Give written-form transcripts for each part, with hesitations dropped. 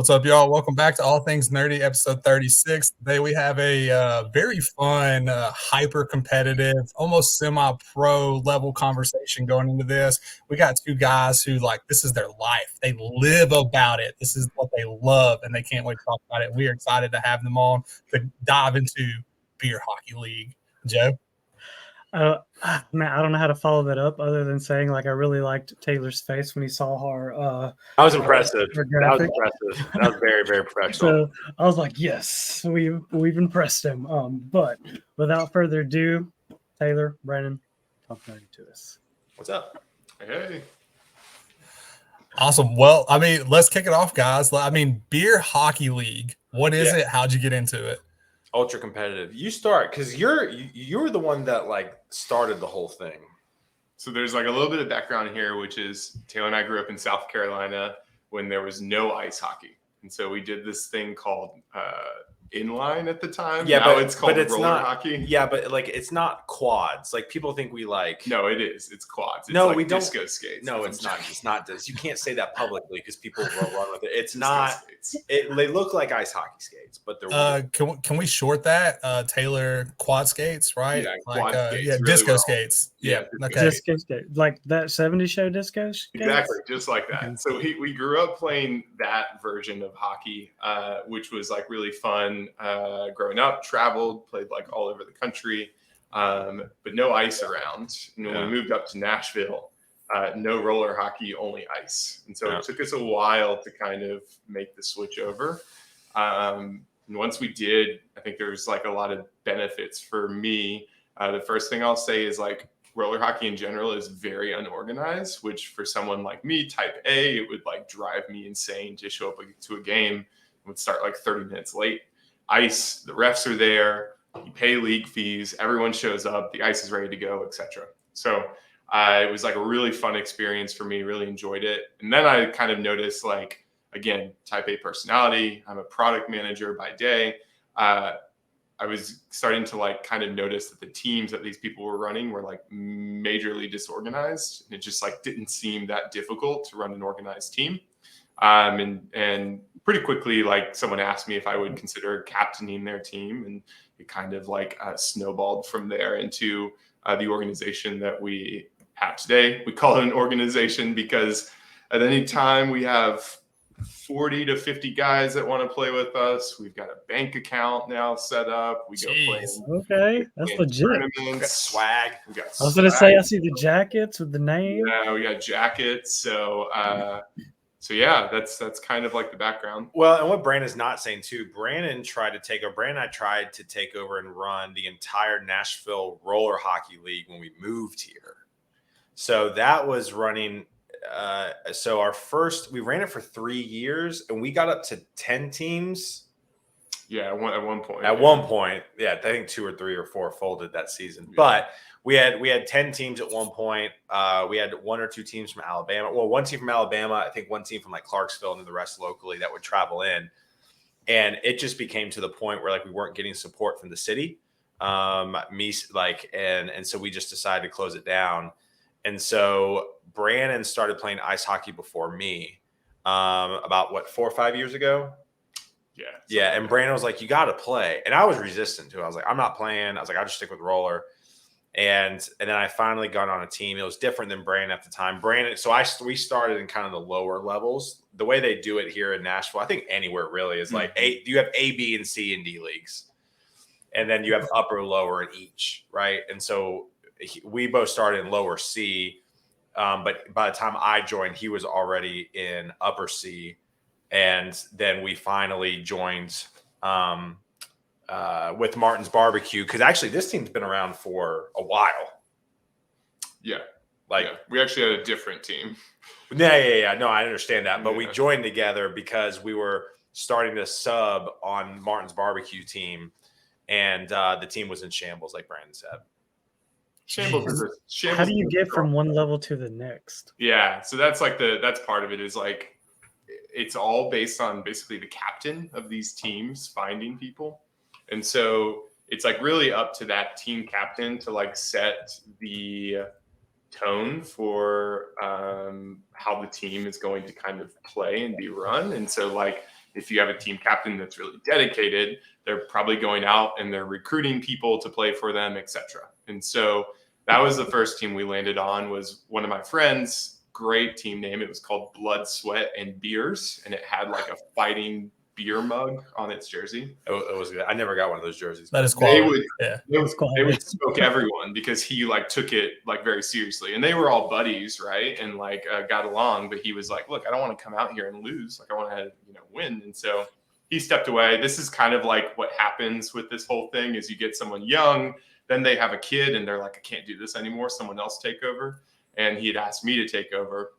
What's up, y'all? Welcome back to All Things Nerdy, episode 36. Today we have a very fun, hyper-competitive, almost semi-pro level conversation going into this. We got two guys who, this is their life. They live about it. This is what they love, and they can't wait to talk about it. We are excited to have them on to dive into Beer Hockey League. Joe? Man, I don't know how to follow that up other than saying I really liked Taylor's face when he saw her. That was impressive. That was impressive. That was very, very professional. So I was like, yes, we've impressed him. But without further ado, Taylor, Brandon, talk nerdy to us. What's up? Hey. Awesome. Well, let's kick it off, guys. Beer Hockey League. What is it? How'd you get into it? Ultra competitive. You start because you're the one that started the whole thing. So there's a little bit of background here, which is Taylor and I grew up in South Carolina when there was no ice hockey, and so we did this thing called inline at the time. Yeah, now it's called roller not, hockey. Yeah, but it's not quads. People think we No, it is. It's quads. It's we don't. Disco skates. No, it's not. It's not. You can't say that publicly because people will run with it. It's not. They look like ice hockey skates, but they're. Can we short that? Taylor quad skates, right? Yeah, quad skates, really disco skates. Yeah, okay. Disco skate, like that 70s show disco skates? Exactly, just like that. Okay. So we grew up playing that version of hockey, which was really fun. Growing up, traveled, played all over the country, but no ice around. And when we moved up to Nashville, no roller hockey, only ice. And so it took us a while to kind of make the switch over. And once we did, I think there was a lot of benefits for me. The first thing I'll say is roller hockey in general is very unorganized, which for someone like me, type A, it would drive me insane to show up to a game and would start 30 minutes late. Ice, the refs are there, you pay league fees, everyone shows up, the ice is ready to go, etc. So it was a really fun experience for me, really enjoyed it. And then I kind of noticed again, type A personality, I'm a product manager by day. I was starting to kind of notice that the teams that these people were running were majorly disorganized. And it just didn't seem that difficult to run an organized team. And pretty quickly, someone asked me if I would consider captaining their team, and it kind of snowballed from there into the organization that we have today. We call it an organization because at any time we have 40 to 50 guys that want to play with us. We've got a bank account now set up. We go play. Okay, that's legit. We got swag. I was going to say, I see the jackets with the name. Yeah, we got jackets. So yeah, that's kind of the background. Well, and what Brandon's not saying too, Brandon and I tried to take over and run the entire Nashville roller hockey league when we moved here. So that was running. So we ran it for 3 years and we got up to 10 teams. Yeah, at one point. At one point, I think 2 or 3 or 4 folded that season. Yeah. But we had 10 teams at one point. We had 1 or 2 teams from Alabama. Well, 1 team from Alabama, I think 1 team from Clarksville, and the rest locally that would travel in. And it just became to the point where we weren't getting support from the city. And so we just decided to close it down. And so Brandon started playing ice hockey before me, about 4 or 5 years ago. Yeah. And Brandon was like, you got to play. And I was resistant to it. I was like, I'm not playing. I was like, I'll just stick with roller. And then I finally got on a team. It was different than Brandon at the time. We started in kind of the lower levels. The way they do it here in Nashville, I think anywhere really, is you have A, B, and C and D leagues. And then you have upper, lower in each, right? And so we both started in lower C. But by the time I joined, he was already in upper C. And then we finally joined with Martin's Barbecue, because actually this team's been around for a while. Yeah. We actually had a different team. Yeah. No, I understand that. But we joined together because we were starting to sub on Martin's Barbecue team. And the team was in shambles, like Brandon said. Shambles. How do you get from one level to the next? Yeah. So that's that's part of it, is it's all based on basically the captain of these teams finding people. And so it's really up to that team captain to set the tone for how the team is going to kind of play and be run. And so if you have a team captain that's really dedicated, they're probably going out and they're recruiting people to play for them, etc. And so that was the first team we landed on, was one of my friends. Great team name. It was called Blood, Sweat, and Beers, and it had like a fighting beer mug on its jersey. It was good. I never got one of those jerseys. That is quality. They would smoke everyone because he like took it like very seriously, and they were all buddies, right? And like got along. But he was like, "Look, I don't want to come out here and lose. Like I want to, win." And so he stepped away. This is kind of like what happens with this whole thing: is you get someone young, then they have a kid, and they're like, "I can't do this anymore. Someone else take over." And he had asked me to take over.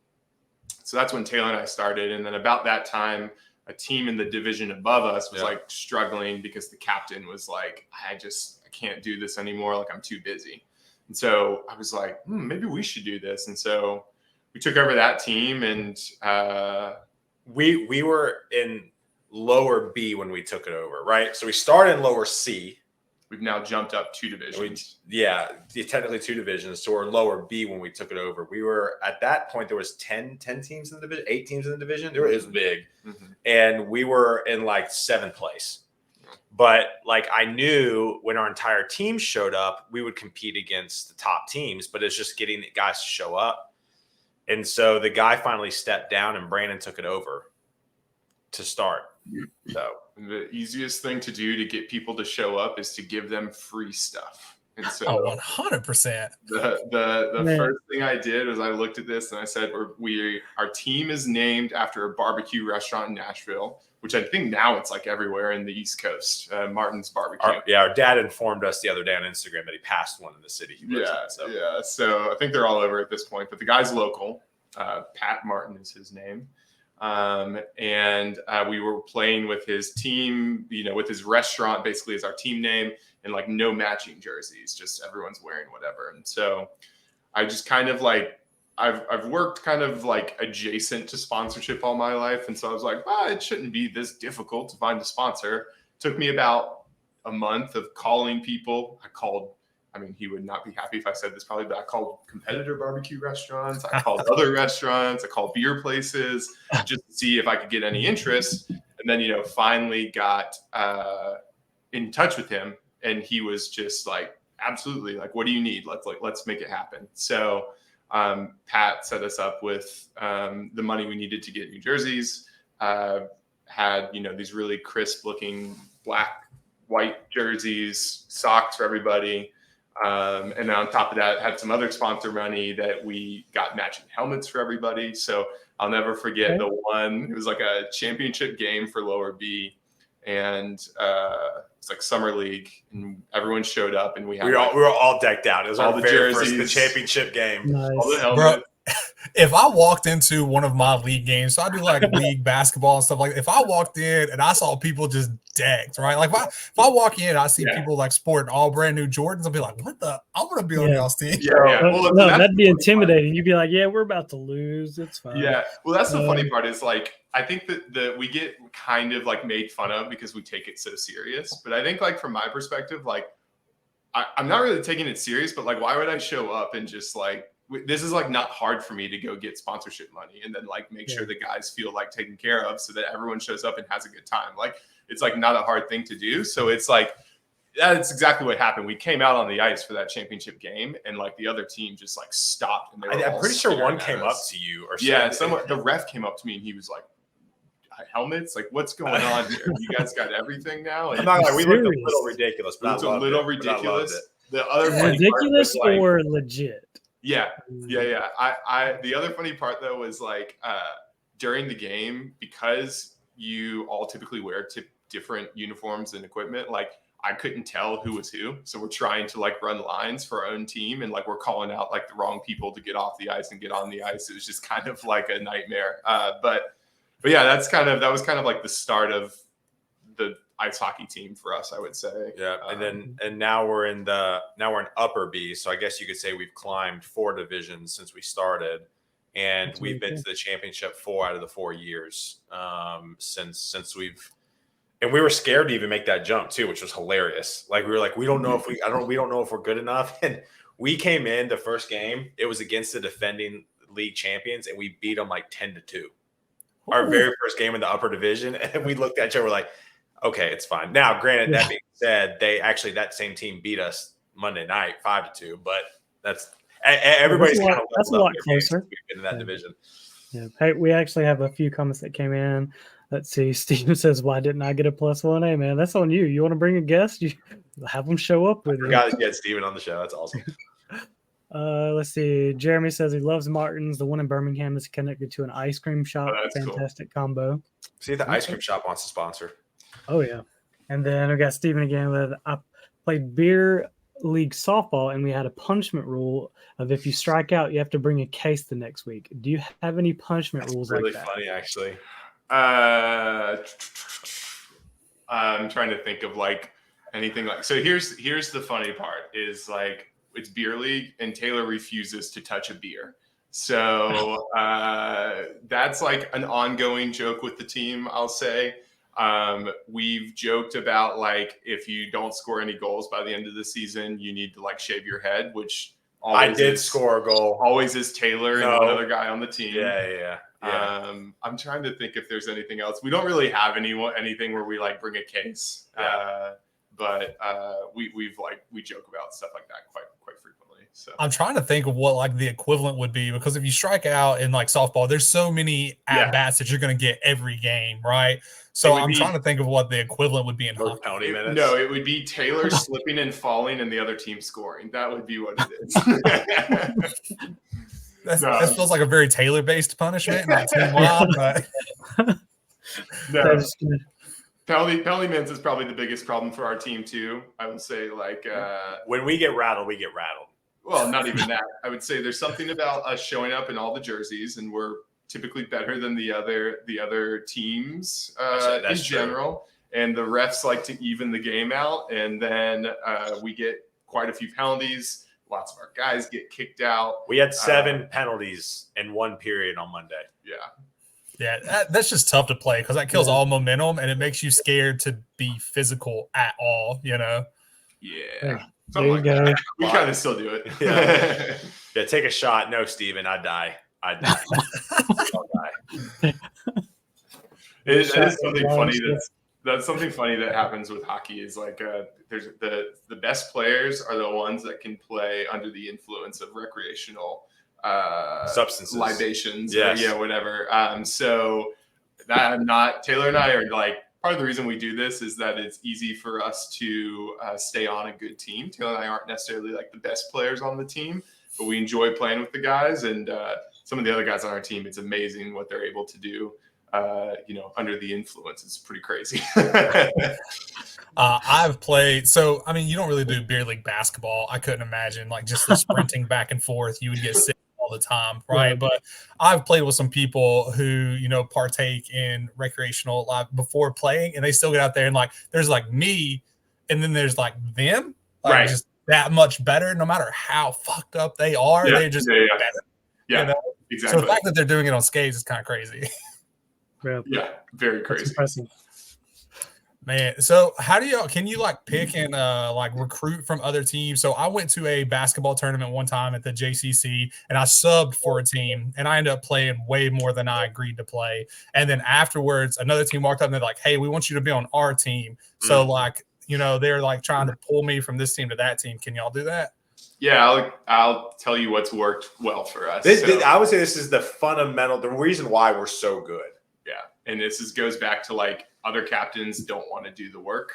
So that's when Taylor and I started. And then about that time, a team in the division above us was like struggling because the captain was like, I can't do this anymore. Like I'm too busy. And so I was like, maybe we should do this. And so we took over that team, and we were in lower B when we took it over, right? So we started in lower C. We've now jumped up 2 divisions. Technically 2 divisions. So we're in lower B when we took it over. We were at that point, there was 10 teams in the division, 8 teams in the division. It was big. Mm-hmm. And we were in like 7th place. But like I knew when our entire team showed up, we would compete against the top teams, but it's just getting the guys to show up. And so the guy finally stepped down and Brandon took it over to start. So the easiest thing to do to get people to show up is to give them free stuff. And so 100%. The first thing I did was I looked at this and I said, our team is named after a barbecue restaurant in Nashville, which I think now it's like everywhere in the East Coast, Martin's Barbecue. Our dad informed us the other day on Instagram that he passed one in the city he lives in. So I think they're all over at this point, but the guy's local. Pat Martin is his name. And we were playing with his team, with his restaurant basically as our team name, and like no matching jerseys, just everyone's wearing whatever. And so I just kind of like, I've worked kind of like adjacent to sponsorship all my life. And so I was like, it shouldn't be this difficult to find a sponsor. It took me about a month of calling people. He would not be happy if I said this probably, but I called competitor barbecue restaurants. I called other restaurants. I called beer places just to see if I could get any interest. And then, finally got in touch with him. And he was just like, absolutely. Like, what do you need? Let's make it happen. So Pat set us up with the money we needed to get new jerseys, had, these really crisp looking black, white jerseys, socks for everybody. And then on top of that, had some other sponsor money that we got matching helmets for everybody. So I'll never forget the one. It was like a championship game for lower B, and it's like summer league, and everyone showed up, and we were all decked out. It was all the jerseys, the championship game, nice. All the helmets. Bro, if I walked into one of my league games, so I do like league basketball and stuff like that. If I walked in and I saw people just decked, right? Like if I walk in, I see people like sporting all brand new Jordans. I'll be like, what the? I want to be on y'all's team. Yeah. Well, no, that'd be intimidating. You'd be like, yeah, we're about to lose. It's fine. Yeah. Well, that's the funny part is like, I think that we get kind of like made fun of because we take it so serious. But I think like from my perspective, like I'm not really taking it serious, but like, why would I show up and just like, this is like not hard for me to go get sponsorship money and then like make sure the guys feel like taken care of so that everyone shows up and has a good time. Like it's like not a hard thing to do. So it's like, that's exactly what happened. We came out on the ice for that championship game, and like the other team just like stopped. And I'm pretty sure one came up to you or something. Yeah, the ref came up to me and he was like, helmets, like what's going on here? You guys got everything now? And I'm not like we looked a little ridiculous, but it's a little ridiculous. The other ridiculous or legit? Yeah. The other funny part though was like during the game, because you all typically wear different uniforms and equipment, like I couldn't tell who was who. So we're trying to like run lines for our own team, and like we're calling out like the wrong people to get off the ice and get on the ice. It was just kind of like a nightmare. But yeah, that was kind of like the start of the ice hockey team for us, I would say. Yeah, and now we're in upper B, so I guess you could say we've climbed 4 divisions since we started, and we've been to the championship 4 out of the 4 years since we've. And we were scared to even make that jump too, which was hilarious. Like we were like, we don't know if we're good enough. And we came in the first game. It was against the defending league champions, and we beat them like 10-2. our very first game in the upper division, and we looked at each other, we're like, okay, it's fine. Now, granted, that being said, that same team beat us Monday night 5-2, but everybody's kind of that's a lot closer. We've been in that division. Yeah. Hey, we actually have a few comments that came in. Let's see. Steven says, "Why didn't I get a +1?" Hey, man, that's on you. You want to bring a guest? You have them show up with you. Forgot to get Steven on the show. That's awesome. Let's see. Jeremy says he loves Martin's. The one in Birmingham is connected to an ice cream shop. Fantastic combo. See, the ice cream shop wants to sponsor. Oh, yeah. And then we got Steven again with, I played beer league softball, and we had a punishment rule of if you strike out, you have to bring a case the next week. Do you have any punishment rules really like that? Funny, actually. I'm trying to think of like anything like. So here's the funny part is like it's beer league and Taylor refuses to touch a beer. So that's like an ongoing joke with the team, I'll say. We've joked about like if you don't score any goals by the end of the season, you need to like shave your head, which I did score a goal. Always is Taylor and one other guy on the team. Yeah. I'm trying to think if there's anything else. We don't really have anything where we like bring a case. But we joke about stuff like that quite frequently. So I'm trying to think of what like the equivalent would be, because if you strike out in like softball, there's so many at bats that you're going to get every game, right? So I'm trying to think of what the equivalent would be in hockey. No, it would be Taylor slipping and falling and the other team scoring. That would be what it is. That feels like a very Taylor-based punishment, not team-wide, but no. Penalty mints is probably the biggest problem for our team too. I would say like when we get rattled, we get rattled. Well, not even that. I would say there's something about us showing up in all the jerseys, and we're typically better than the other teams in general. And the refs like to even the game out, and then we get quite a few penalties. Lots of our guys get kicked out. We had 7 penalties in one period on Monday. Yeah, that's just tough to play because that kills all momentum, and it makes you scared to be physical at all, you know? Yeah. Something like that. We kind of still do it. Yeah, take a shot. No, Steven, I'd die. I'll die. It is something funny that's something funny that happens with hockey is like there's the best players are the ones that can play under the influence of recreational substances, libations, whatever. So that Taylor and I are like part of the reason we do this is that it's easy for us to stay on a good team. Taylor and I aren't necessarily like the best players on the team, but we enjoy playing with the guys, and some of the other guys on our team. It's amazing what they're able to do. Under the influence, it's pretty crazy. I've played, so I mean, you don't really do beer league basketball. I couldn't imagine like just the sprinting back and forth. You would get sick all the time, right? But I've played with some people who partake in recreational life before playing, and they still get out there and like there's like me, and then there's like them, like right? Just that much better, no matter how fucked up they are. They're just better. Yeah, exactly. So the fact that they're doing it on skates is kind of crazy. Yeah, very crazy. Man, so how can you like pick and like recruit from other teams? So I went to a basketball tournament one time at the JCC, and I subbed for a team, and I ended up playing way more than I agreed to play. And then afterwards, another team walked up and they're like, "Hey, we want you to be on our team." So like, they're like trying to pull me from this team to that team. Can y'all do that? Yeah, I'll tell you what's worked well for us. I would say this is the reason why we're so good. Yeah, and this goes back to like other captains don't want to do the work.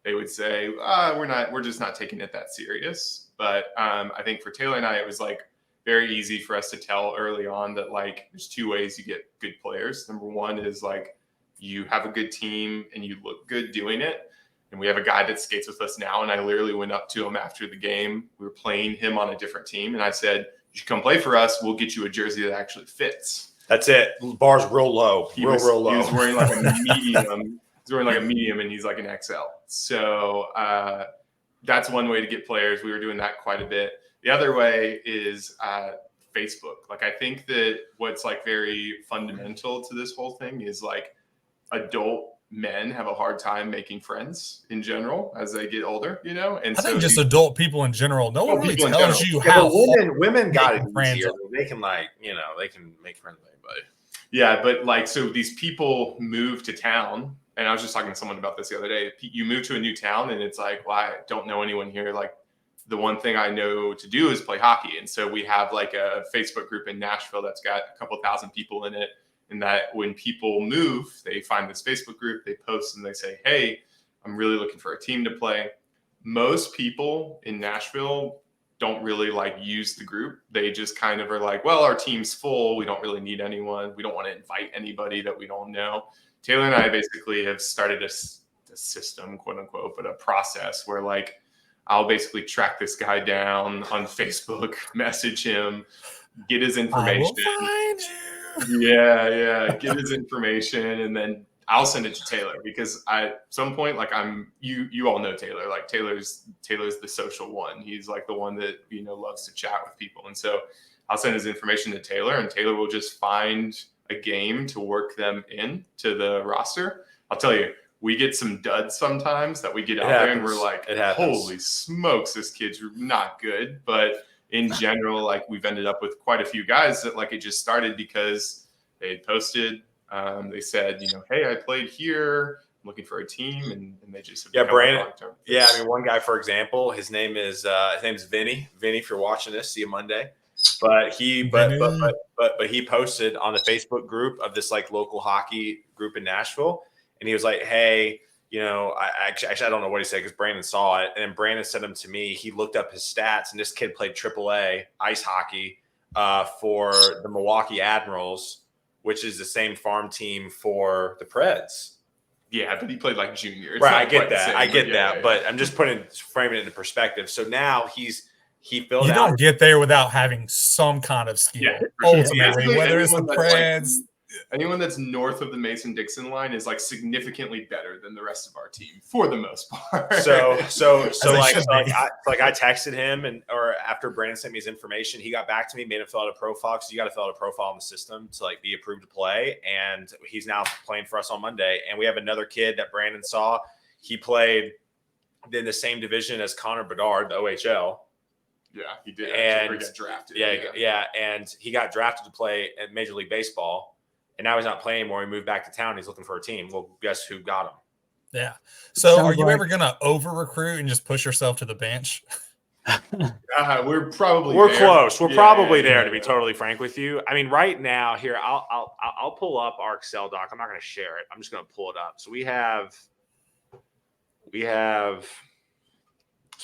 They would say, we're just not taking it that serious. But I think for Taylor and I, it was like very easy for us to tell early on that like there's 2 ways you get good players. Number one is like you have a good team and you look good doing it. And we have a guy that skates with us now, and I literally went up to him after the game. We were playing him on a different team, and I said, "You should come play for us. We'll get you a jersey that actually fits." That's it. Bar's real low. Real low. He was wearing like a medium. He's wearing like a medium, and he's like an XL. So that's one way to get players. We were doing that quite a bit. The other way is Facebook. Like I think that what's like very fundamental to this whole thing is like adult men have a hard time making friends in general as they get older, And I think just adult people in general. No one really tells you how women got it easier. They can they can make friends with anybody. Yeah, but like, so these people move to town, and I was just talking to someone about this the other day. You move to a new town, and it's like, well, I don't know anyone here. Like, the one thing I know to do is play hockey, and so we have like a Facebook group in Nashville that's got a couple thousand people in it. And that when people move, they find this Facebook group, they post, and they say, "Hey, I'm really looking for a team to play." Most people in Nashville don't really like use the group. They just kind of are like, well, our team's full. We don't really need anyone. We don't want to invite anybody that we don't know. Taylor and I basically have started a system, quote unquote, but a process where like I'll basically track this guy down on Facebook, message him, get his information. I will find you. Yeah, get his information, and then I'll send it to Taylor because at some point, like you all know Taylor. Like Taylor's the social one. He's like the one that loves to chat with people, and so I'll send his information to Taylor, and Taylor will just find a game to work them in to the roster. I'll tell you, we get some duds sometimes that we get out there, and we're like, holy smokes, this kid's not good, but in general, like we've ended up with quite a few guys that like it just started because they had posted. They said, hey, I played here. I'm looking for a team, and they just have Brandon. Yeah, I mean, one guy, for example, his name's Vinny. Vinny, if you're watching this, see you Monday. But he posted on the Facebook group of this like local hockey group in Nashville, and he was like, hey. I don't know what he said because Brandon saw it, and then Brandon sent him to me. He looked up his stats, and this kid played AAA ice hockey for the Milwaukee Admirals, which is the same farm team for the Preds. Yeah, but he played like junior. Right, I get that. But I'm just framing it into perspective. So now he filled out. You don't get there without having some kind of skill. Ultimately, whether it's the Preds. Anyone that's north of the Mason-Dixon line is like significantly better than the rest of our team for the most part. So I texted him or after Brandon sent me his information, he got back to me, made him fill out a profile because you got to fill out a profile in the system to like be approved to play. And he's now playing for us on Monday. And we have another kid that Brandon saw. He played in the same division as Connor Bedard, the OHL. Yeah, he did. And he got drafted. Yeah. And he got drafted to play at Major League Baseball. And now he's not playing anymore. He moved back to town. He's looking for a team. Well, guess who got him? Yeah. So are you ever going to over-recruit and just push yourself to the bench? We're probably close. We're probably there, to be totally frank with you. I mean, right now, here, I'll pull up our Excel doc. I'm not going to share it. I'm just going to pull it up. So we have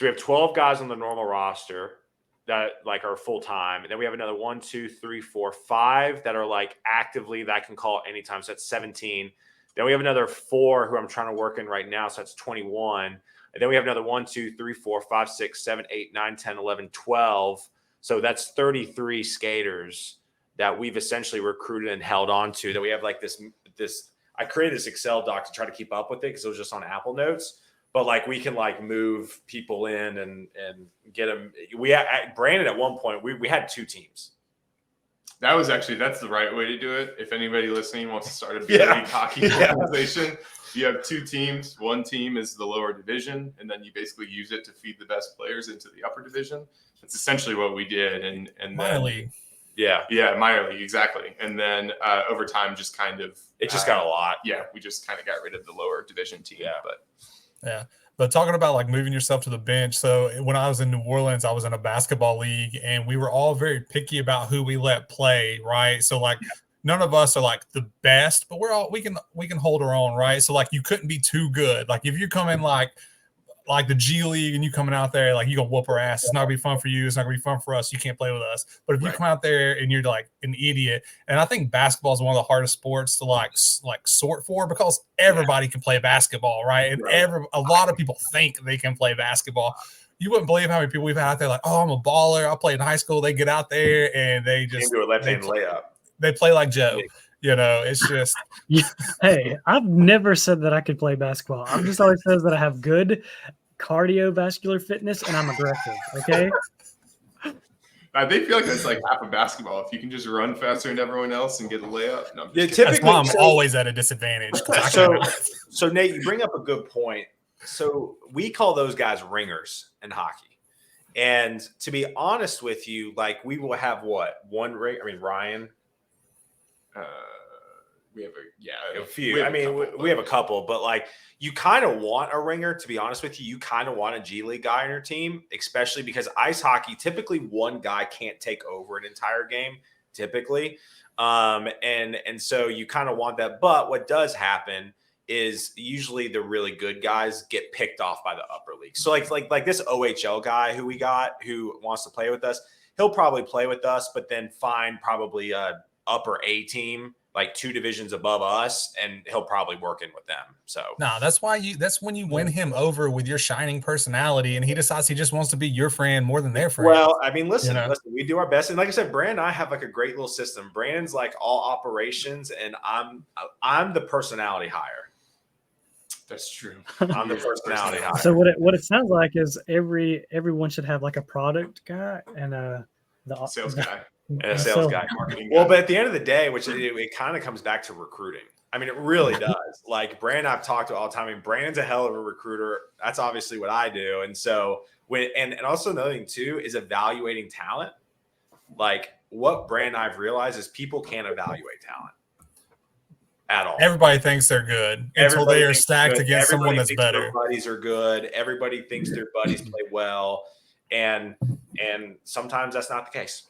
12 guys on the normal roster that like are full time, and then we have another 1, 2, 3, 4, 5 that are like actively that I can call at any time. So that's 17. Then we have another 4 who I'm trying to work in right now. So that's 21. And then we have another 1, 2, 3, 4, 5, 6, 7, 8, 9, 10, 11, 12. So that's 33 skaters that we've essentially recruited and held on to. That we have like this. I created this Excel doc to try to keep up with it because it was just on Apple Notes. But like we can like move people in and get them. Brandon at one point we had 2 teams. That's the right way to do it. If anybody listening wants to start a big league hockey organization, you have 2 teams. One team is the lower division, and then you basically use it to feed the best players into the upper division. That's essentially what we did. And minor league. Yeah, minor league, exactly. And then over time, just kind of it just got a lot. Yeah, we just kind of got rid of the lower division team. Yeah. But talking about like moving yourself to the bench. So when I was in New Orleans, I was in a basketball league, and we were all very picky about who we let play. Right. So like none of us are like the best, but we can hold our own. Right. So like you couldn't be too good. Like if you come in like the G League and you coming out there, like you gonna whoop our ass. It's not gonna be fun for you. It's not gonna be fun for us. You can't play with us. But if you come out there and you're like an idiot, and I think basketball is one of the hardest sports to like sort for because everybody can play basketball, right? And a lot of people think they can play basketball. You wouldn't believe how many people we've had out there like, oh, I'm a baller. I played in high school. They get out there and they just do a left-hand layup. They play like Joe. It's just. Hey, I've never said that I could play basketball. I've just always said that I have good cardiovascular fitness and I'm aggressive. Okay. They feel like that's like half of basketball. If you can just run faster than everyone else and get a layup. No, that's why I'm always at a disadvantage. So Nate, you bring up a good point. So we call those guys ringers in hockey. And to be honest with you, like we will have one ring. I mean, Ryan. We have a few. I mean, we have a couple, but like you kind of want a ringer, to be honest with you. You kind of want a G League guy on your team, especially because ice hockey, typically one guy can't take over an entire game, typically. And so you kind of want that. But what does happen is usually the really good guys get picked off by the upper league. So like this OHL guy who we got who wants to play with us, he'll probably play with us, but then find probably a upper A team, like 2 divisions above us, and he'll probably work in with them. So no, that's when you win him over with your shining personality, and he decides he just wants to be your friend more than their friend. Well, I mean, listen, we do our best, and like I said, Brandon and I have like a great little system. Brandon's like all operations, and I'm the personality hire. That's true. I'm the personality hire. So what it sounds like is everyone should have like a product guy and the sales guy. And a sales guy. Marketing well, guy. but at the end of the day, which it kind of comes back to recruiting. I mean, it really does. Like Brandon, I've talked to all the time. I mean, Brandon's a hell of a recruiter. That's obviously what I do. And so and also another thing too is evaluating talent. Like what Brandon and I've realized is people can't evaluate talent at all. Everybody thinks they're good until they are stacked against someone that's better. Their buddies are good. Everybody thinks their buddies play well. And sometimes that's not the case.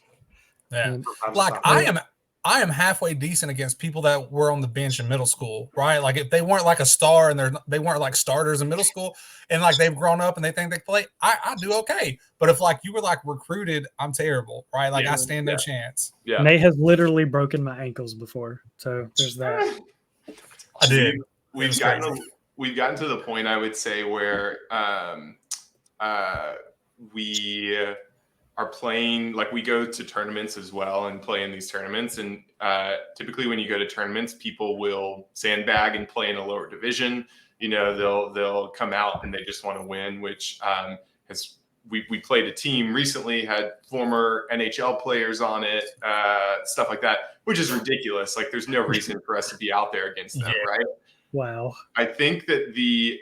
Yeah. Like I am halfway decent against people that were on the bench in middle school, right? Like if they weren't like a star and they weren't like starters in middle school and like they've grown up and they think they play, I do okay. But if like you were like recruited, I'm terrible, right? Like I stand no chance. Yeah. Nate has literally broken my ankles before. So there's that. I did. We've gotten to the point, I would say, where we are playing, like we go to tournaments as well and play in these tournaments. And typically when you go to tournaments, people will sandbag and play in a lower division. You know, they'll come out and they just want to win, which we played a team recently, had former NHL players on it, stuff like that, which is ridiculous. Like there's no reason for us to be out there against them, right? Wow. I think that the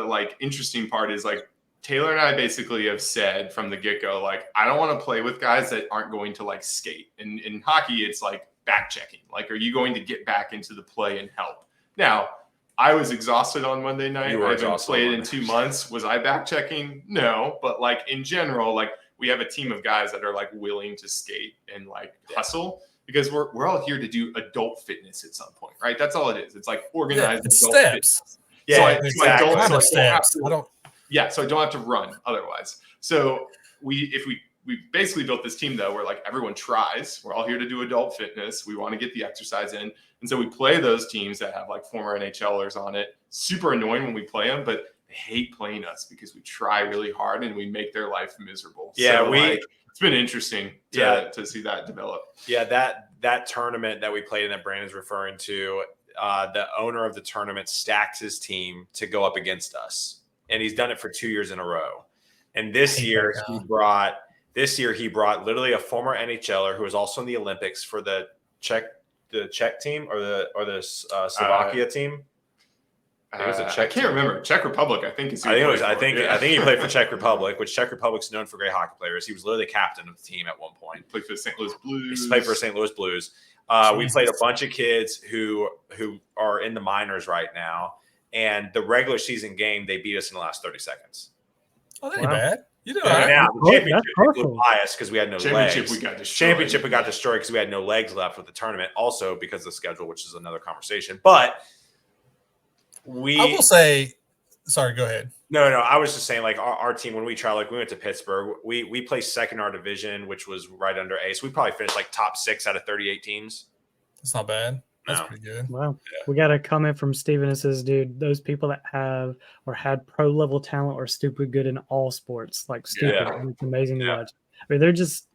like interesting part is like Taylor and I basically have said from the get-go, like, I don't want to play with guys that aren't going to like skate. And in hockey, it's like back checking. Like, are you going to get back into the play and help? Now, I was exhausted on Monday night. I haven't played in 2 months. Was I back checking? No. But like in general, like we have a team of guys that are like willing to skate and like hustle because we're all here to do adult fitness at some point, right? That's all it is. It's like organized adult steps. Fitness. Yeah, exactly. So I don't have to run otherwise. So we basically built this team though, where like everyone tries. We're all here to do adult fitness. We want to get the exercise in. And so we play those teams that have like former NHLers on it. Super annoying when we play them, but they hate playing us because we try really hard and we make their life miserable. Yeah, so, it's been interesting to see that develop. Yeah, that tournament that we played in that Brandon's referring to, the owner of the tournament stacked his team to go up against us. And he's done it for 2 years in a row. And this year he brought literally a former NHLer who was also in the Olympics for the Czech team or the Slovakia team. I can't remember. Czech Republic, I think. I think he played for Czech Republic, which Czech Republic's known for great hockey players. He was literally the captain of the team at one point. Played for the St. Louis Blues. He played for St. Louis Blues. We played a bunch of kids who are in the minors right now. And the regular season game, they beat us in the last 30 seconds. Oh, that ain't bad. You know, now the championship was biased because we had no legs. We got destroyed because we had no legs left with the tournament. Also because of the schedule, which is another conversation. But I will say, sorry, go ahead. No. I was just saying, like our team when we traveled, like we went to Pittsburgh, we placed second in our division, which was right under A. So we probably finished like top 6 out of 38 teams. That's not bad. That's pretty good. Wow. Yeah. We got a comment from Steven that says, dude, those people that have or had pro level talent are stupid good in all sports. Like stupid. Yeah. It's amazing to watch. I mean, they're just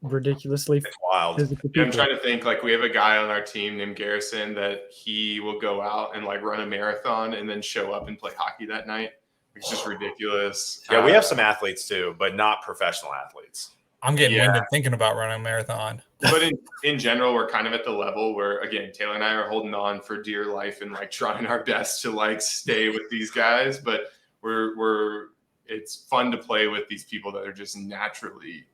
ridiculously wild. Yeah, I'm trying to think, like we have a guy on our team named Garrison that he will go out and like run a marathon and then show up and play hockey that night. It's just ridiculous. Yeah, we have some athletes too, but not professional athletes. I'm getting winded thinking about running a marathon. But in general, we're kind of at the level where, again, Taylor and I are holding on for dear life and like trying our best to like stay with these guys. But it's fun to play with these people that are just naturally,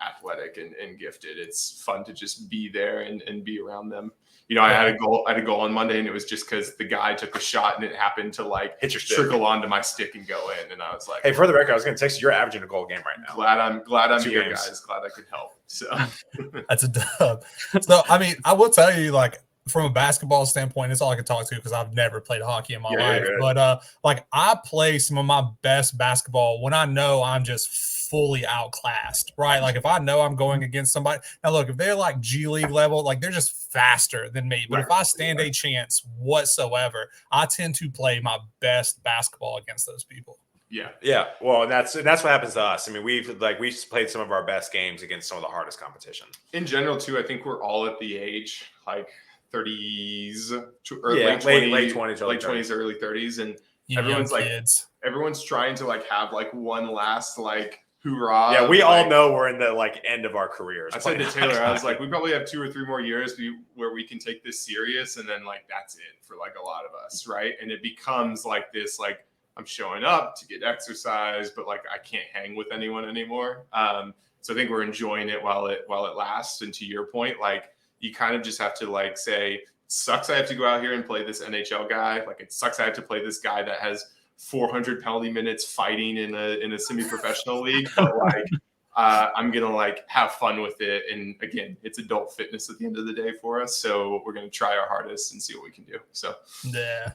athletic and gifted. It's fun to just be there and be around them. I had a goal on Monday, and it was just because the guy took a shot and it happened to like hit your stick, trickle onto my stick and go in. And I was like, hey, for the record, I was going to text you. You're averaging a goal a game right now. Glad I'm 2 here, games. guys. Glad I could help. So that's a dub. So I mean, I will tell you, like, from a basketball standpoint, it's all I can talk to because I've never played hockey in my life. But like, I play some of my best basketball when I know I'm just fully outclassed, right? Like, if I know I'm going against somebody. Now, look, if they're like G League level, like, they're just faster than me. But if I stand a chance whatsoever, I tend to play my best basketball against those people. Yeah. Well, that's what happens to us. I mean, we've played some of our best games against some of the hardest competition. In general, too, I think we're all at the age like 30s or late 20s, early 30s, and everyone's like kids. Everyone's trying to like have like one last like hoorah. Yeah, we all know we're in the like end of our careers. I said to Taylor, I was like, we probably have 2 or 3 more years where we can take this serious, and then like that's it for like a lot of us, right? And it becomes like this, like, I'm showing up to get exercise, but like I can't hang with anyone anymore. So I think we're enjoying it while it lasts. And to your point, like, you kind of just have to like say, sucks I have to go out here and play this NHL guy. Like, it sucks I have to play this guy that has 400 penalty minutes fighting in a semi-professional league. But like, I'm gonna like have fun with it. And again, it's adult fitness at the end of the day for us. So we're gonna try our hardest and see what we can do. So yeah.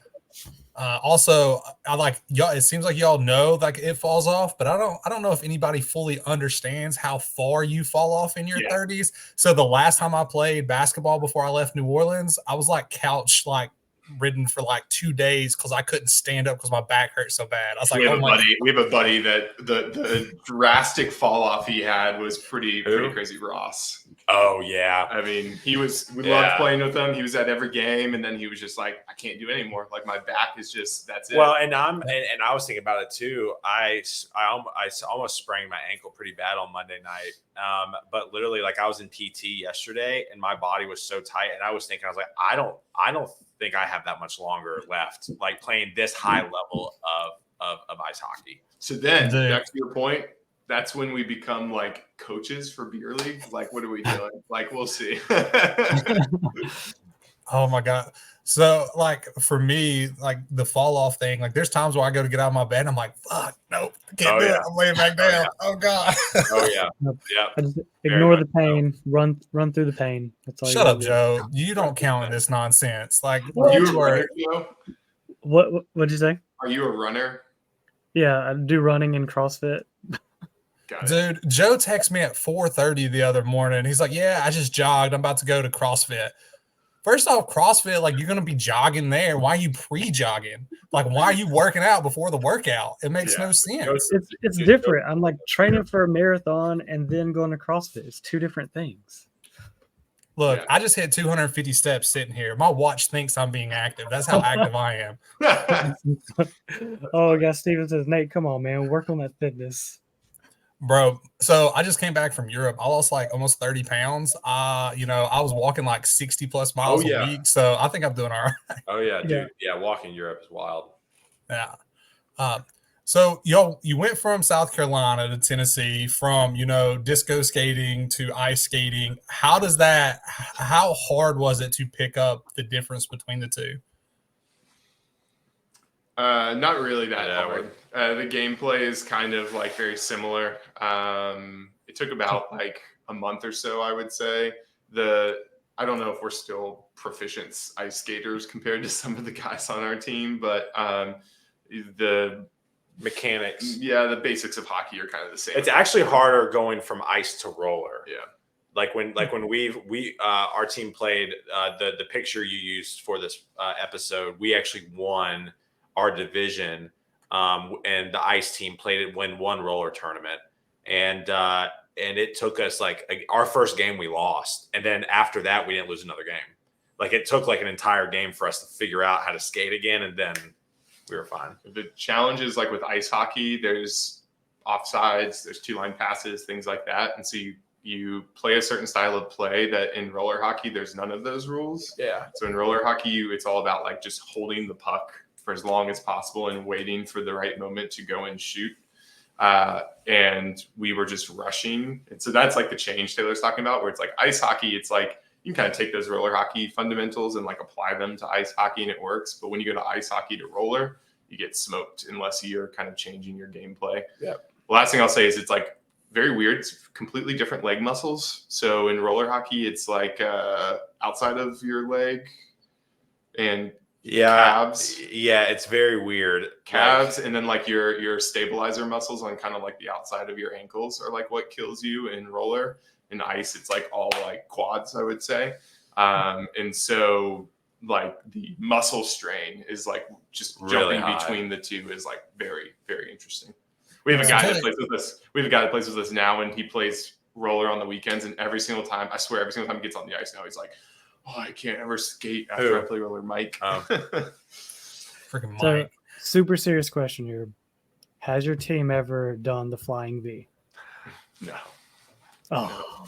Also, I like y'all. It seems like y'all know like it falls off, but I don't know if anybody fully understands how far you fall off in your 30s. So the last time I played basketball before I left New Orleans, I was like couch like ridden for like 2 days because I couldn't stand up because my back hurt so bad. I was like, we have a buddy that the drastic fall off he had was pretty crazy. Ross. Oh yeah. I mean, we loved playing with him. He was at every game, and then he was just like, I can't do it anymore. Like, my back is just, that's it. Well, and I was thinking about it too. I almost sprained my ankle pretty bad on Monday night. But literally, like, I was in PT yesterday, and my body was so tight, and I was thinking, I was like, I don't think I have that much longer left, like, playing this high level of ice hockey. So then, back to your point, that's when we become like coaches for beer league. Like, what are we doing? Like, we'll see. Oh my God. So like for me, like the fall off thing, like there's times where I go to get out of my bed and I'm like, fuck, nope, can't do it. I'm laying back down. Oh God. Oh yeah. Yeah. I just ignore the pain, run through the pain. That's all. Shut up, Joe. You don't count in this nonsense. Like, you are. What'd you say? Are you a runner? Yeah, I do running and CrossFit. Dude, Joe texted me at 4:30 the other morning. He's like, yeah, I just jogged. I'm about to go to CrossFit. First off, CrossFit, like, you're going to be jogging there. Why are you pre-jogging? Like, why are you working out before the workout? It makes no sense. It's different. I'm like training for a marathon and then going to CrossFit. It's 2 different things. Look, I just hit 250 steps sitting here. My watch thinks I'm being active. That's how active I am. Oh, God, Steven says, Nate, come on, man. Work on that fitness. Bro, so I just came back from Europe. I lost like almost 30 pounds. I was walking like 60 plus miles a week. So I think I'm doing all right. Oh, yeah, dude. Yeah, walking Europe is wild. Yeah. So you went from South Carolina to Tennessee, from, disco skating to ice skating. How hard was it to pick up the difference between the two? Not really that hard. The gameplay is kind of like very similar. It took about like a month or so, I would say. I don't know if we're still proficient ice skaters compared to some of the guys on our team, but the mechanics, the basics of hockey are kind of the same. It's actually harder going from ice to roller. Yeah. Like when our team played the picture you used for this episode, we actually won our division, and the ice team win one roller tournament, and it took us like our first game we lost, and then after that we didn't lose another game. Like, it took like an entire game for us to figure out how to skate again, and then we were fine. The challenge is like with ice hockey, there's offsides, there's 2-line passes, things like that, and so you play a certain style of play that in roller hockey there's none of those rules. Yeah. So in roller hockey, it's all about like just holding the puck for as long as possible and waiting for the right moment to go and shoot. And we were just rushing. And so that's like the change Taylor's talking about, where it's like ice hockey. It's like, you can kind of take those roller hockey fundamentals and like apply them to ice hockey, and it works. But when you go to ice hockey to roller, you get smoked unless you're kind of changing your gameplay. Yeah. The last thing I'll say is it's like very weird. It's completely different leg muscles. So in roller hockey, it's like outside of your leg and calves. Yeah, it's very weird. Calves, and then like your stabilizer muscles on kind of like the outside of your ankles are like what kills you in roller. In ice, it's like all like quads, I would say. And so like the muscle strain is like just Really jumping high. between the two is like very, very interesting. We have a guy that plays with us. We have a guy that plays with us now, and he plays roller on the weekends. And every single time, I swear, every single time he gets on the ice now, he's like, "Oh, I can't ever skate after I play roller." Mike. Freaking Mike. So, super serious question here. Has your team ever done the flying V? No. Oh,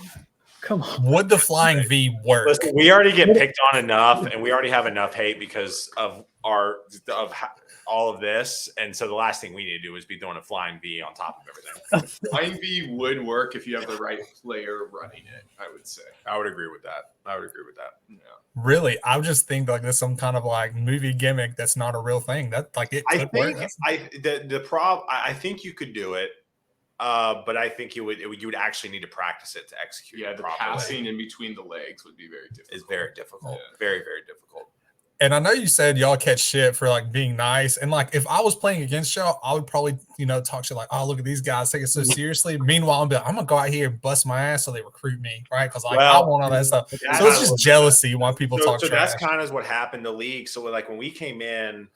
come on. Would the flying V work? Listen, we already get picked on enough, and we already have enough hate because of all of this. And so the last thing we need to do is be throwing a flying V on top of everything. Flying V would work if you have the right player running it, I would say. I would agree with that. Yeah. Really? I would just think like there's some kind of like movie gimmick that's not a real thing. That like it could work. I think you could do it. But I think you would actually need to practice it to execute. Yeah, it the properly. passing in between the legs would be very difficult. Is very difficult. Yeah. Very, very difficult. And I know you said y'all catch shit for like being nice. And like if I was playing against y'all, I would probably, talk shit like, oh, look at these guys, take it so seriously. Meanwhile, I'm gonna go out here and bust my ass so they recruit me, right? Because like I want all that stuff. So it's just jealousy when people talk trash. That's kind of what happened to league. So like when we came in,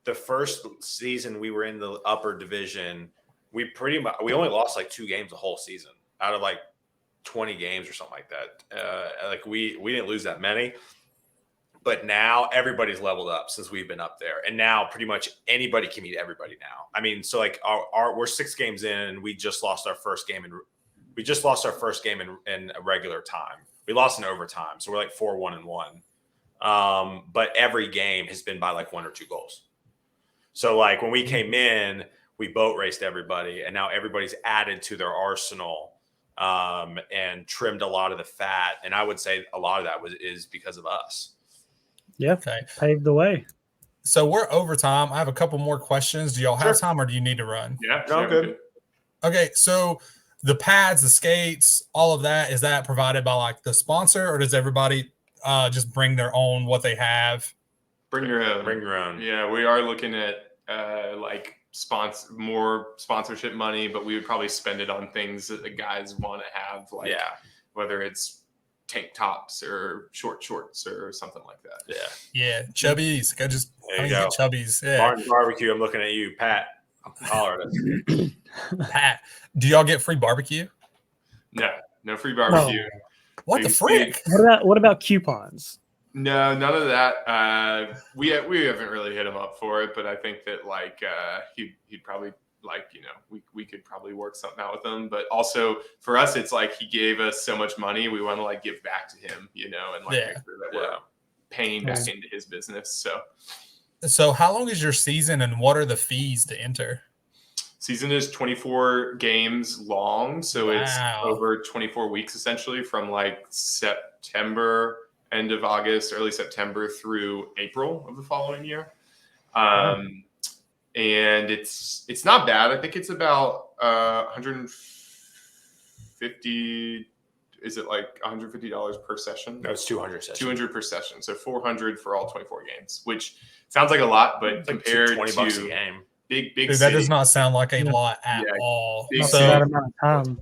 the first season we were in the upper division, we only lost like 2 games the whole season out of like 20 games or something like that. Like we didn't lose that many. But now everybody's leveled up since we've been up there. And now pretty much anybody can meet everybody now. I mean, so like we're 6 games in and we just lost our first game in a regular time. We lost in overtime. So we're like 4-1-1. But every game has been by like 1 or 2 goals. So like when we came in, we boat raced everybody, and now everybody's added to their arsenal and trimmed a lot of the fat. And I would say a lot of that is because of us. Yeah, Okay. Paved the way. So we're overtime. I have a couple more questions. Do y'all have time or do you need to run? Yeah, No, good. Okay, so the pads, the skates, all of that, is that provided by like the sponsor, or does everybody just bring their own what they have? Bring your own. Bring your own. Yeah, we are looking at like more sponsorship money, but we would probably spend it on things that the guys want to have, like whether it's tank tops or short shorts or something like that. Yeah, chubbies. Go get chubbies. Yeah. Martin Barbecue, I'm looking at you, Pat. Holler at us. Pat, do y'all get free barbecue? No free barbecue. No. What the frick? What about coupons? No, none of that. We haven't really hit him up for it, but I think that like he'd probably like, we could probably work something out with him. But also for us, it's like he gave us so much money, we want to like give back to him, and like make sure that we're paying back into his business. So how long is your season, and what are the fees to enter? Season is 24 games long, so it's over 24 weeks essentially, from like September, end of August, early September through April of the following year. And it's not bad. I think it's about 150. Is it like $150 per session? No, it's 200 sessions. 200 per session. So 400 for all 24 games, which sounds like a lot, but compared like to $20 a game. Big Dude, city, that does not sound like a lot at all. Not that amount of time.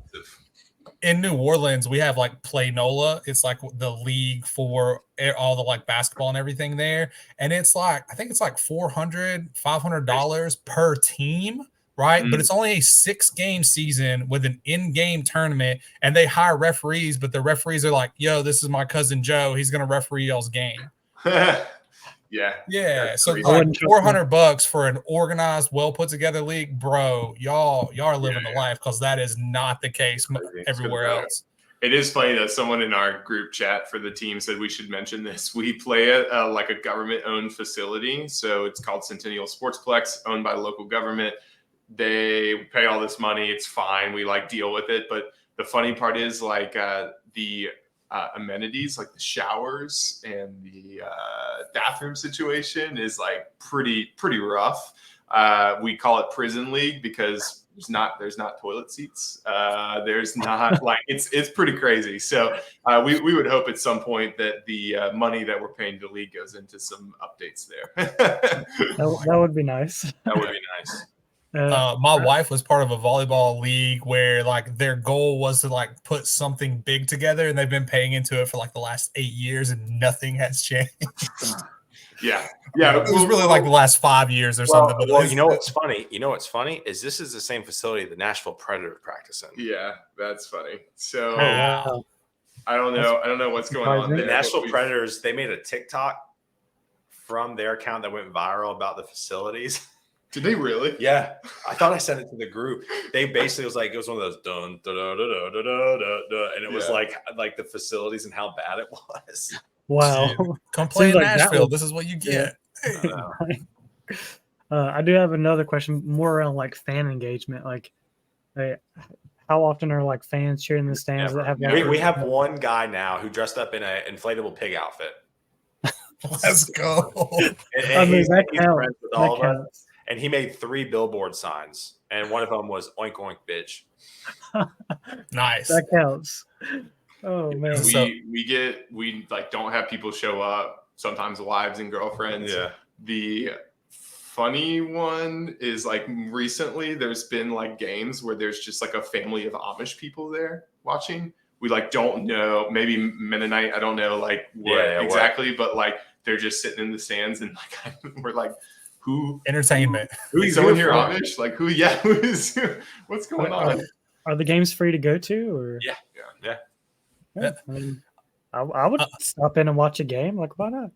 In New Orleans, we have like Play NOLA. It's like the league for all the like basketball and everything there. And it's like, I think it's like $400, $500 per team, right? But it's only a 6-game season with an in-game tournament, and they hire referees, but the referees are like, yo, this is my cousin Joe. He's going to referee y'all's game. Yeah. So like $400 for an organized, well put together league, bro. Y'all are living the life, because that is not the case everywhere else. It is funny that someone in our group chat for the team said we should mention this. We play at like a government-owned facility, so it's called Centennial Sportsplex, owned by local government. They pay all this money. It's fine. We like deal with it, but the funny part is like the amenities, like the showers and the bathroom situation, is like pretty rough. We call it prison league because there's not toilet seats. There's not like it's pretty crazy. So we would hope at some point that the money that we're paying the league goes into some updates there. That would be nice. That would be nice. My wife was part of a volleyball league where like their goal was to like put something big together, and they've been paying into it for like the last 8 years, and nothing has changed. Yeah. It was really like the last 5 years or something. But Well, you know what's funny? You know what's funny is this is the same facility the Nashville Predators practice in. Yeah, that's funny. So Wow. I don't know what's going on The there. Nashville Predators, they made a TikTok from their account that went viral about the facilities. Did they really? Yeah, I thought I sent it to the group. They basically was like, it was one of those dun da da da da da da da, and it was like the facilities and how bad it was. Wow. Dude, come play in Seems like that Nashville. was- This is what you get. I do have another question more around like fan engagement. Like, how often are like fans cheering in the stands that have? Like, We have one guy now who dressed up in an inflatable pig outfit. Let's go. I mean, He's that friends counts. with That all of us. counts. And he made 3 billboard signs, and one of them was "Oink Oink, bitch." Nice. That counts. Oh man. We like don't have people show up, sometimes wives and girlfriends. Yeah. The funny one is like recently there's been like games where there's just like a family of Amish people there watching. We like don't know, maybe Mennonite, I don't know like what exactly, but like they're just sitting in the stands, and like we're like, who Entertainment. is someone here Amish? Like who is what's going on? Are the games free to go to, or Yeah. Yeah, I mean, I would stop in and watch a game. Like, why not?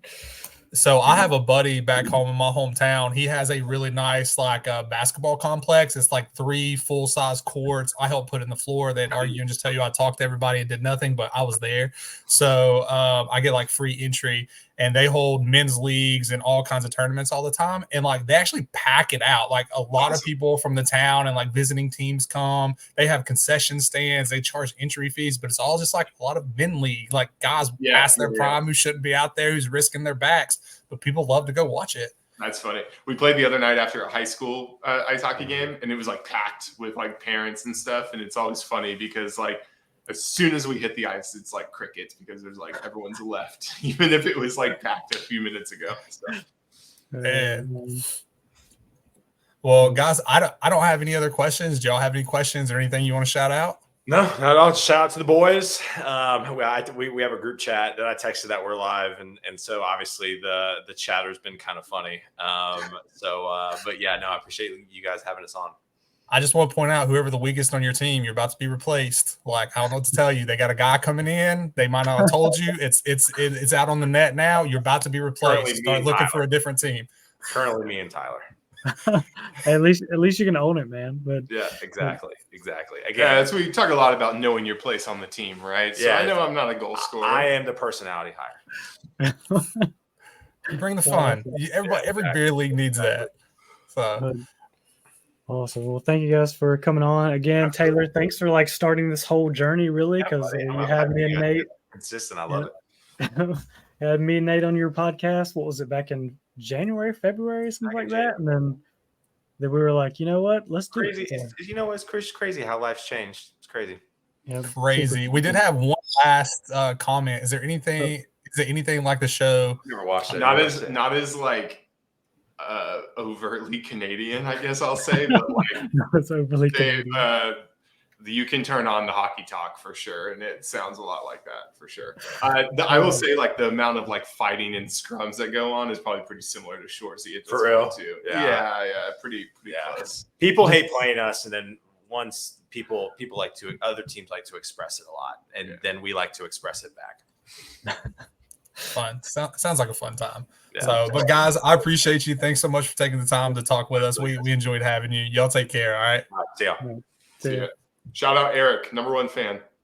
So I have a buddy back home in my hometown. He has a really nice like basketball complex. It's like 3 full-size courts. I helped put in the floor. They'd argue and just tell you I talked to everybody and did nothing, but I was there. So I get like free entry, and they hold men's leagues and all kinds of tournaments all the time. And like they actually pack it out. Like a lot of people from the town and like visiting teams come. They have concession stands. They charge entry fees, but it's all just like a lot of men league, like guys past their prime who shouldn't be out there, who's risking their backs. But people love to go watch it. That's funny. We played the other night after a high school ice hockey game, and it was like packed with like parents and stuff. And it's always funny because like as soon as we hit the ice, it's like crickets because there's like everyone's left, even if it was like packed a few minutes ago. So. Yeah. Well, guys, I don't have any other questions. Do y'all have any questions or anything you want to shout out? No, not at all. Shout out to the boys. We have a group chat that I texted that we're live, and so obviously the chatter's been kind of funny. But yeah, no, I appreciate you guys having us on. I just want to point out, whoever the weakest on your team, you're about to be replaced. Like, I don't know what to tell you. They got a guy coming in. They might not have told you. It's out on the net now. You're about to be replaced. Start looking for a different team. Currently, me and Tyler. At least you can own it, man. But yeah, exactly. Again, that's what you talk a lot about, knowing your place on the team, right? So I know I'm not a goal scorer. I am the personality hire. You bring the fun. Every beer league needs that. So. Awesome. Well, thank you guys for coming on again. Taylor, thanks for like starting this whole journey, really, because you had me and Nate. Consistent. I love it. You had me and Nate on your podcast. What was it, back in January, February, something like that? And then we were like, you know what? Let's do crazy. it. You know, it's crazy how life's changed. It's crazy. Yeah, crazy. We did have one last comment. Is there anything like the show? Never watched it. Not as like overtly Canadian, I guess I'll say, but like it's overly Canadian. You can turn on the hockey talk for sure, and it sounds a lot like that for sure. I will say, like, the amount of like fighting and scrums that go on is probably pretty similar to Shoresy. For real, too. Yeah, pretty close. People hate playing us, and then once other teams like to express it a lot, and then we like to express it back. Fun. Sounds like a fun time. Yeah. But guys, I appreciate you. Thanks so much for taking the time to talk with us. We enjoyed having you. Y'all take care. All right. See ya. See ya. Shout out Eric, #1 fan.